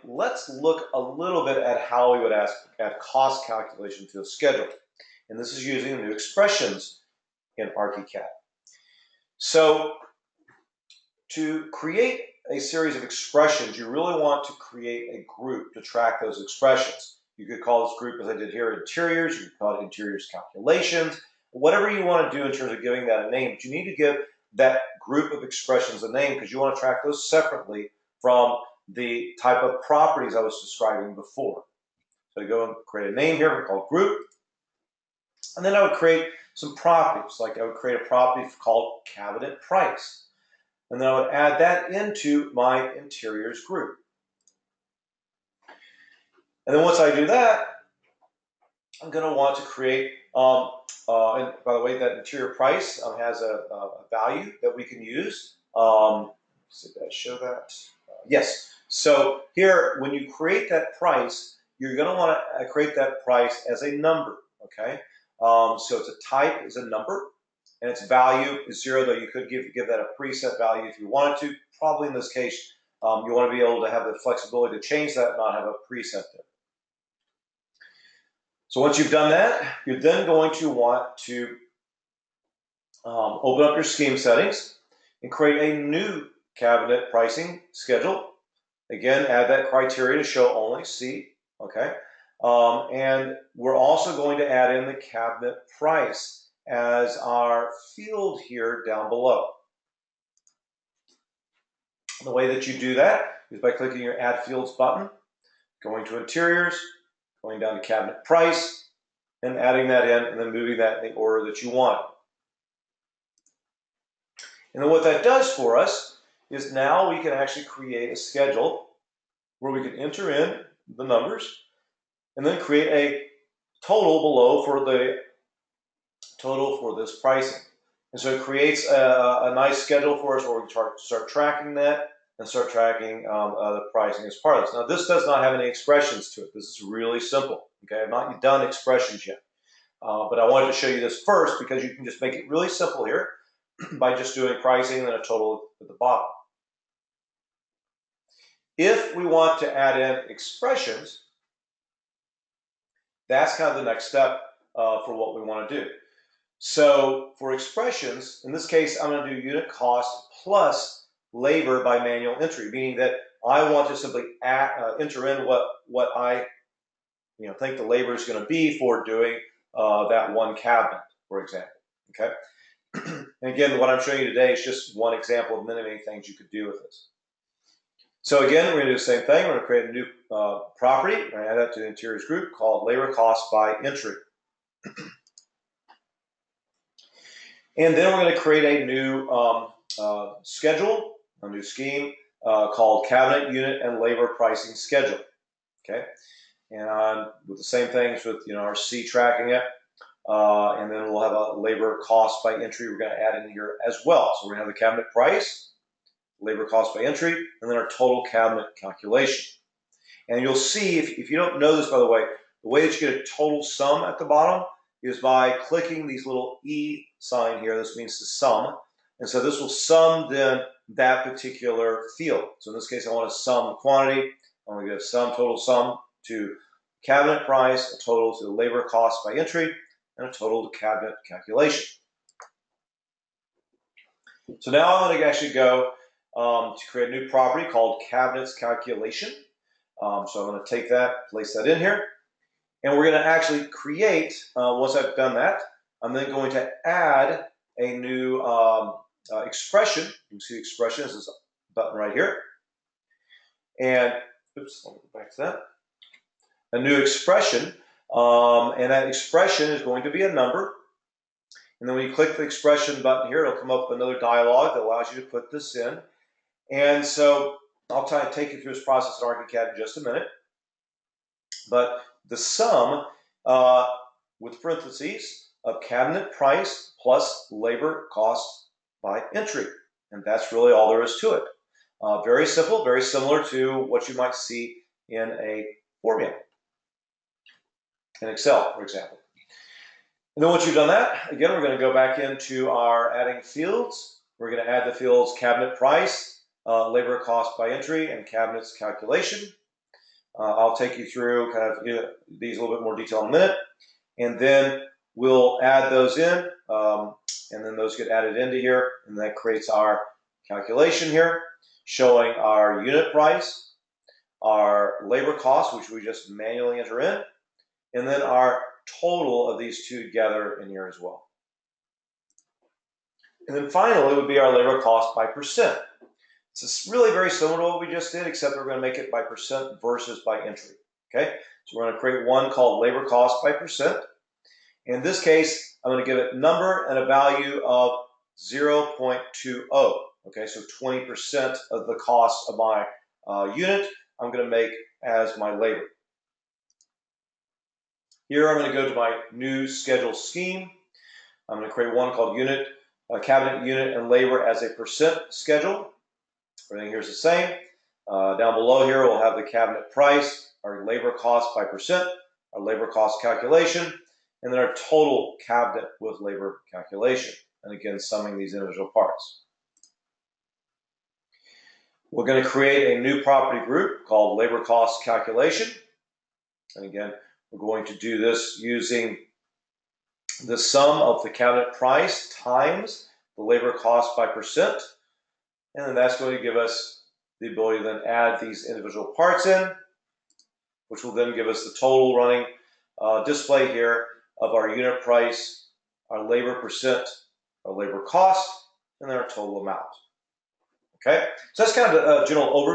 Let's look a little bit at how we would add cost calculation to a schedule. And this is using new expressions in ARCHICAD. So to create a series of expressions, you really want to create a group to track those expressions. You could call this group, as I did here, interiors. You could call it interiors calculations. Whatever you want to do in terms of giving that a name, but you need to give that group of expressions a name because you want to track those separately from the type of properties I was describing before. So I go and create a name here called group, and then I would create some properties. Like I would create a property called cabinet price, and then I would add that into my interiors group. And then once I do that, I'm going to want to create, and by the way, that interior price has a value that we can use. Did I show that? Yes. So here, when you create that price, you're going to want to create that price as a number, okay? So its a type is a number, and its value is 0, though you could give that a preset value if you wanted to. Probably in this case, you want to be able to have the flexibility to change that and not have a preset there. So once you've done that, you're then going to want to open up your scheme settings and create a new cabinet pricing schedule. Again, add that criteria to show only C, okay? And we're also going to add in the cabinet price as our field here down below. The way that you do that is by clicking your Add Fields button, going to Interiors, going down to Cabinet Price, and adding that in, and then moving that in the order that you want. And then what that does for us is now we can actually create a schedule where we can enter in the numbers and then create a total below for the total for this pricing. And so it creates a nice schedule for us where we can start tracking that and start tracking the pricing as part of this. Now, this does not have any expressions to it. This is really simple. Okay, I've not done expressions yet. But I wanted to show you this first because you can just make it really simple here by just doing pricing and then a total at the bottom. If we want to add in expressions, that's kind of the next step for what we want to do. So for expressions, in this case, I'm going to do unit cost plus labor by manual entry, meaning that I want to simply enter in what I think the labor is going to be for doing that one cabinet, for example. Okay. And again, what I'm showing you today is just one example of many, many things you could do with this. So again, we're going to do the same thing. We're going to create a new property. We're going to add that to the interiors group called labor cost by entry. And then we're going to create a new schedule, a new scheme called cabinet unit and labor pricing schedule. Okay. And with the same things with our C tracking it. And then we'll have a labor cost by entry we're going to add in here as well. So we're going to have the cabinet price, labor cost by entry, and then our total cabinet calculation. And you'll see, if you don't know this, by the way that you get a total sum at the bottom is by clicking these little E sign here. This means to sum. And so this will sum then that particular field. So in this case, I want to sum quantity. I want to get a sum, total sum to cabinet price, a total to the labor cost by entry, and a total to cabinet calculation. So now I'm going to actually go to create a new property called cabinets calculation. So I'm going to take that, place that in here, and we're going to actually create, once I've done that, I'm then going to add a new expression. You can see the expression is this button right here. And, oops, I'll go back to that. A new expression, and that expression is going to be a number. And then when you click the expression button here, it'll come up with another dialog that allows you to put this in. And so I'll try to take you through this process in ARCHICAD in just a minute. But the sum with parentheses of cabinet price plus labor cost by entry. And that's really all there is to it. Very simple, very similar to what you might see in a formula in Excel, for example. And then once you've done that, again, we're going to go back into our adding fields. We're going to add the fields cabinet price, labor cost by entry, and cabinets calculation. I'll take you through kind of these a little bit more detail in a minute. And then we'll add those in, and then those get added into here, and that creates our calculation here, showing our unit price, our labor cost, which we just manually enter in, and then our total of these two together in here as well. And then finally would be our labor cost by percent. It's really very similar to what we just did, except we're going to make it by percent versus by entry. Okay, so we're going to create one called labor cost by percent. In this case, I'm going to give it a number and a value of 0.20. Okay, so 20% of the cost of my unit I'm going to make as my labor. Here I'm going to go to my new schedule scheme. I'm going to create one called cabinet unit and labor as a percent schedule. Everything here is the same. Down below here we'll have the cabinet price, our labor cost by percent, our labor cost calculation, and then our total cabinet with labor calculation. And again, summing these individual parts. We're going to create a new property group called labor cost calculation. And again, we're going to do this using the sum of the cabinet price times the labor cost by percent. And then that's going to give us the ability to then add these individual parts in, which will then give us the total running display here of our unit price, our labor percent, our labor cost, and then our total amount. Okay, so that's kind of a general overview.